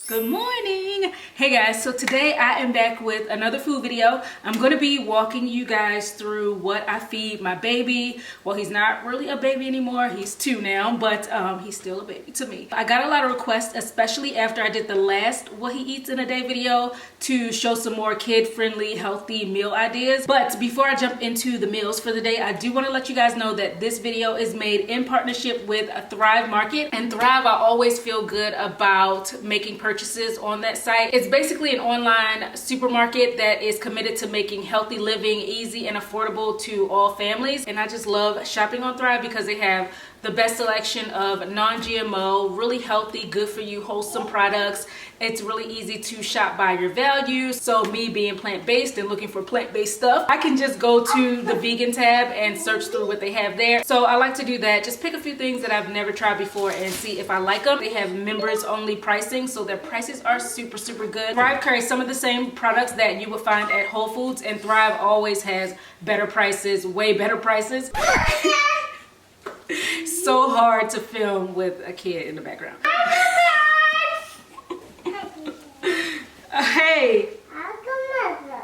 Good morning. Hey guys, so today I am back with another food video. I'm going to be walking you guys through what I feed my baby. Well, he's not really a baby anymore. He's 2 now, but he's still a baby to me. I got a lot of requests, especially after I did the last what he eats in a day video, to show some more kid-friendly, healthy meal ideas. But before I jump into the meals for the day, I do want to let you guys know that this video is made in partnership with Thrive Market. And Thrive, I always feel good about making purchases on that site. It's basically an online supermarket that is committed to making healthy living easy and affordable to all families. And I just love shopping on Thrive because they have the best selection of non-GMO, really healthy, good for you, wholesome products. It's really easy to shop by your values. So me being plant-based and looking for plant-based stuff, I can just go to the vegan tab and search through what they have there. So I like to do that. Just pick a few things that I've never tried before and see if I like them. They have members only pricing, so their prices are super good. Thrive carries some of the same products that you would find at Whole Foods, and Thrive always has better prices, way better prices. So hard to film with a kid in the background. Hey,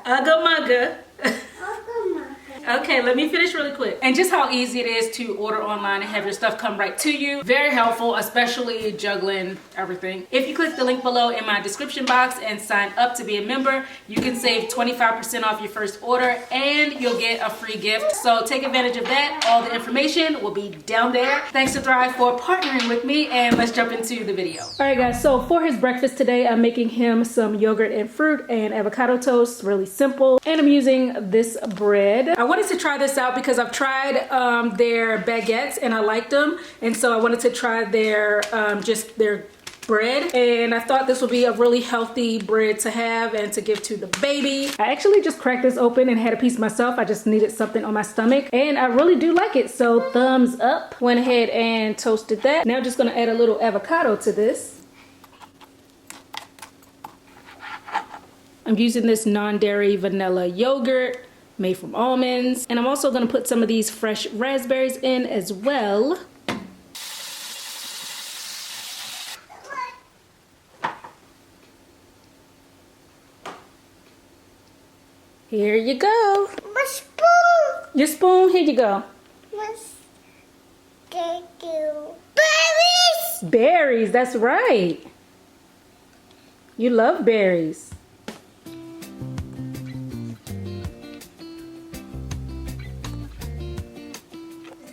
Ugga Mugga. Okay, let me finish really quick. And just how easy it is to order online and have your stuff come right to you. Very helpful, especially juggling everything. If you click the link below in my description box and sign up to be a member, you can save 25% off your first order and you'll get a free gift. So take advantage of that. All the information will be down there. Thanks to Thrive for partnering with me, and let's jump into the video. All right guys, so for his breakfast today, I'm making him some yogurt and fruit and avocado toast, really simple. And I'm using this bread. I wanted to try this out because I've tried their baguettes and I liked them, and so I wanted to try their just their bread, and I thought this would be a really healthy bread to have and to give to the baby. I actually just cracked this open and had a piece myself. I just needed something on my stomach and I really do like it, so thumbs up. Went ahead and toasted that. Now I'm just gonna add a little avocado to this. I'm using this non-dairy vanilla yogurt made from almonds, and I'm also going to put some of these fresh raspberries in as well. Here you go. My spoon. Your spoon, here you go. Thank you. Berries. Berries, that's right. You love berries.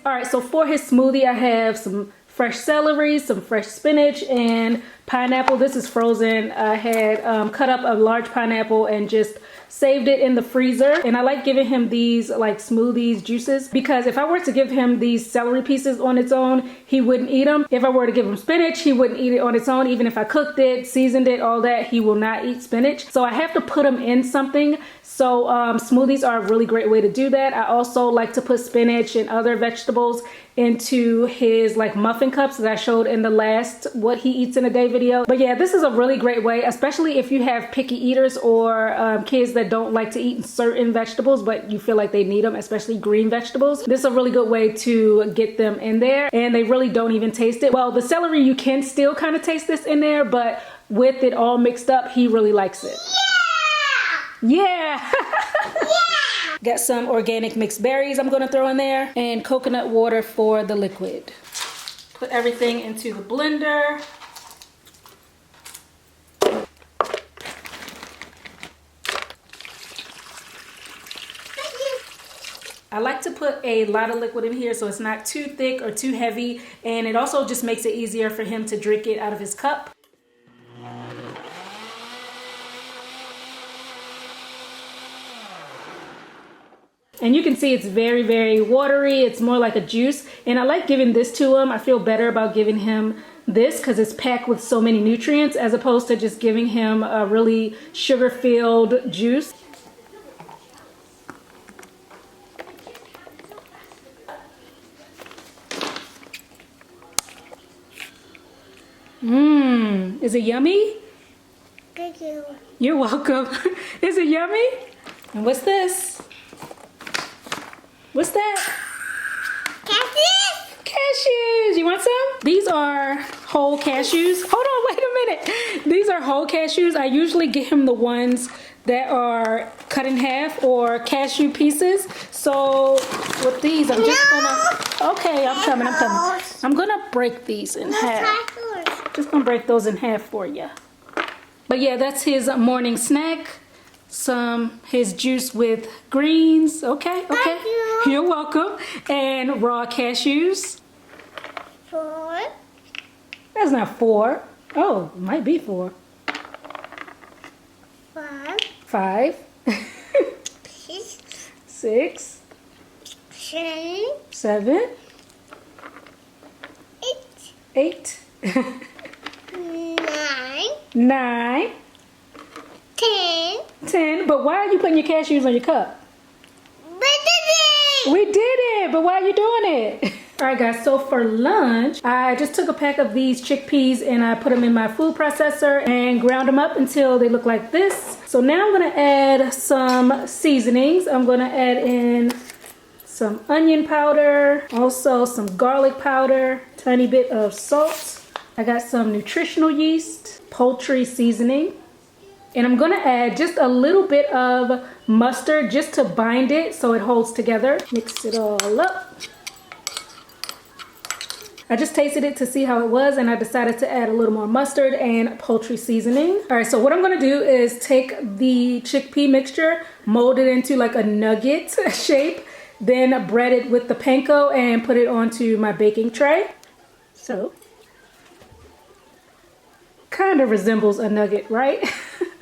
All right, so for his smoothie, I have some fresh celery, some fresh spinach, and pineapple. This is frozen. I had cut up a large pineapple and just saved it in the freezer. And I like giving him these like smoothies, juices, because if I were to give him these celery pieces on its own, he wouldn't eat them. If I were to give him spinach, he wouldn't eat it on its own. Even if I cooked it, seasoned it, all that, he will not eat spinach. So I have to put him in something. So smoothies are a really great way to do that. I also like to put spinach and other vegetables into his like muffin cups that I showed in the last what he eats in a day video. But yeah, this is a really great way, especially if you have picky eaters or kids that don't like to eat certain vegetables but you feel like they need them, especially green vegetables. This is a really good way to get them in there, and they really don't even taste it. Well, the celery, you can still kind of taste this in there, but with it all mixed up, he really likes it. Yeah. Got some organic mixed berries I'm gonna throw in there, and coconut water for the liquid. Put everything into the blender. I like to put a lot of liquid in here so it's not too thick or too heavy, and it also just makes it easier for him to drink it out of his cup. And you can see it's very watery. It's more like a juice. And I like giving this to him. I feel better about giving him this because it's packed with so many nutrients as opposed to just giving him a really sugar-filled juice. Is it yummy? Thank you. You're welcome. Is it yummy? And what's this? What's that? Cashews. cashews. You want some? These are whole cashews. Hold on, wait a minute. These are whole cashews. I usually get him the ones that are cut in half or cashew pieces. So with these, I'm just gonna, okay, I'm coming. I'm gonna break these in half. Just gonna break those in half for you. But yeah, that's his morning snack. His juice with greens. Okay. You're welcome. And raw cashews. 4. That's not 4. Oh, it might be 4. 5. 5. 6. 7. 8. 9. 10. But why are you putting your cashews on your cup? We did it, but why are you doing it? All right, guys, so for lunch, I just took a pack of these chickpeas and I put them in my food processor and ground them up until they look like this. So now I'm gonna add some seasonings. I'm gonna add in some onion powder, also some garlic powder, tiny bit of salt. I got some nutritional yeast, poultry seasoning, and I'm gonna add just a little bit of mustard just to bind it so it holds together. Mix it all up. I just tasted it to see how it was and I decided to add a little more mustard and poultry seasoning. All right, so what I'm gonna do is take the chickpea mixture, mold it into like a nugget shape, then bread it with the panko and put it onto my baking tray. So, kind of resembles a nugget, right?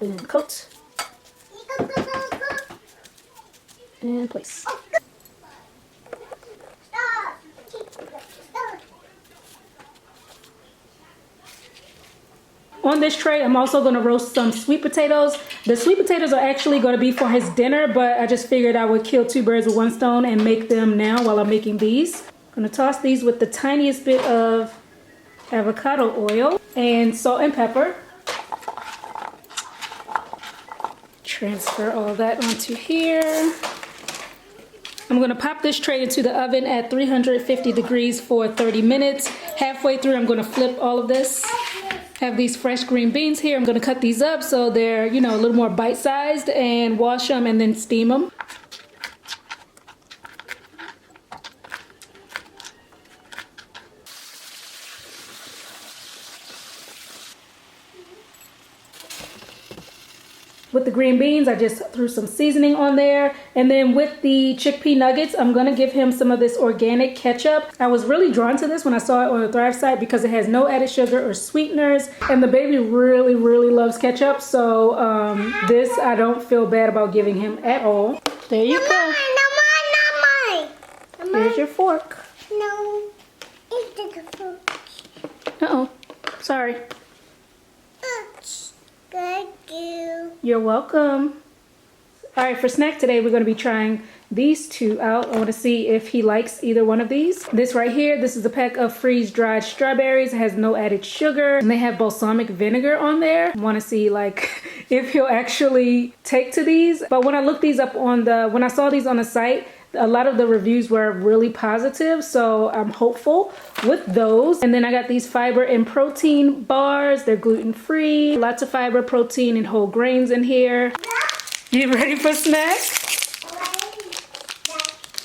And coat. And place. On this tray, I'm also going to roast some sweet potatoes. The sweet potatoes are actually going to be for his dinner, but I just figured I would kill 2 birds with 1 stone and make them now while I'm making these. I'm going to toss these with the tiniest bit of avocado oil and salt and pepper. Transfer all that onto here. I'm gonna pop this tray into the oven at 350 degrees for 30 minutes. Halfway through, I'm gonna flip all of this. Have these fresh green beans here. I'm gonna cut these up so they're, a little more bite-sized and wash them and then steam them. With the green beans, I just threw some seasoning on there. And then with the chickpea nuggets, I'm gonna give him some of this organic ketchup. I was really drawn to this when I saw it on the Thrive site because it has no added sugar or sweeteners. And the baby really, really loves ketchup. So this I don't feel bad about giving him at all. There you go. Here's your fork. No, it's the fork. Uh-oh, sorry. Thank you. You're welcome. All right, for snack today, we're going to be trying these 2 out. I want to see if he likes either one of these. This right here, this is a pack of freeze-dried strawberries. It has no added sugar, and they have balsamic vinegar on there. I want to see if he'll actually take to these. But when I looked these up when I saw these on the site, a lot of the reviews were really positive, so I'm hopeful with those. And then I got these fiber and protein bars. They're gluten-free. Lots of fiber, protein, and whole grains in here. You ready for snack?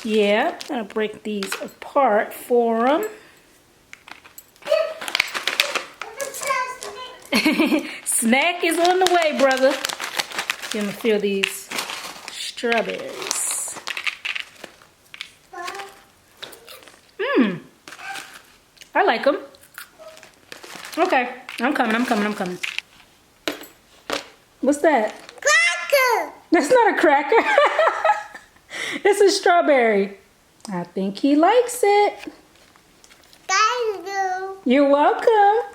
Yeah, I'm gonna break these apart for them. Snack is on the way, brother. You're gonna feel these strawberries. I like them. Okay, I'm coming. What's that? Cracker. That's not a cracker. It's a strawberry. I think he likes it. Thank you. You're welcome.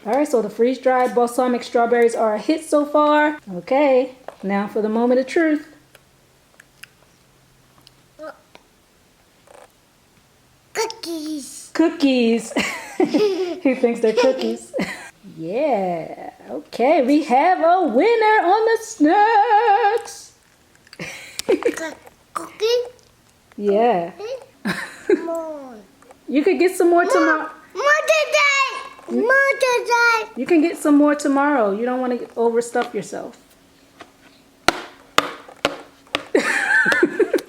All right, so the freeze-dried balsamic strawberries are a hit so far. Okay, now for the moment of truth. Cookies. Cookies. He thinks they're cookies. Yeah, okay, we have a winner on the snacks. Cookie? Yeah. Come on. You could get some more tomorrow. More today. More today. You can get some more tomorrow. You don't want to overstuff yourself.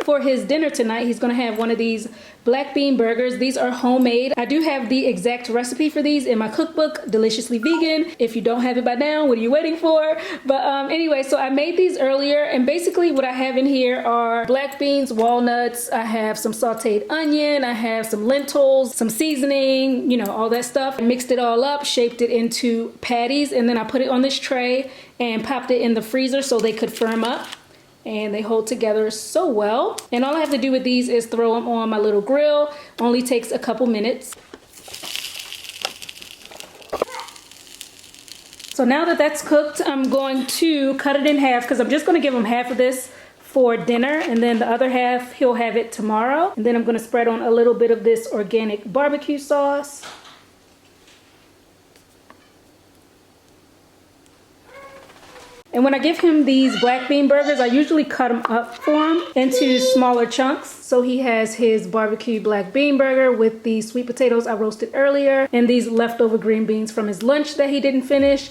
For his dinner tonight, he's going to have one of these black bean burgers. These are homemade. I do have the exact recipe for these in my cookbook, Deliciously Vegan. If you don't have it by now, what are you waiting for? But anyway, so I made these earlier, and basically what I have in here are black beans, walnuts, I have some sauteed onion, I have some lentils, some seasoning, you know, all that stuff. I mixed it all up, shaped it into patties, and then I put it on this tray and popped it in the freezer so they could firm up. And they hold together so well. And all I have to do with these is throw them on my little grill. Only takes a couple minutes. So now that that's cooked, I'm going to cut it in half because I'm just going to give him half of this for dinner, and then the other half he'll have it tomorrow. And then I'm going to spread on a little bit of this organic barbecue sauce. And when I give him these black bean burgers, I usually cut them up for him into smaller chunks. So he has his barbecue black bean burger with the sweet potatoes I roasted earlier and these leftover green beans from his lunch that he didn't finish.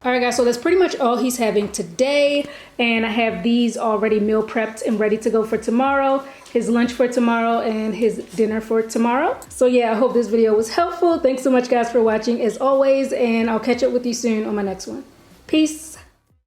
Alright guys, so that's pretty much all he's having today, and I have these already meal prepped and ready to go for tomorrow, his lunch for tomorrow and his dinner for tomorrow. So yeah, I hope this video was helpful. Thanks so much guys for watching as always, and I'll catch up with you soon on my next one. Peace.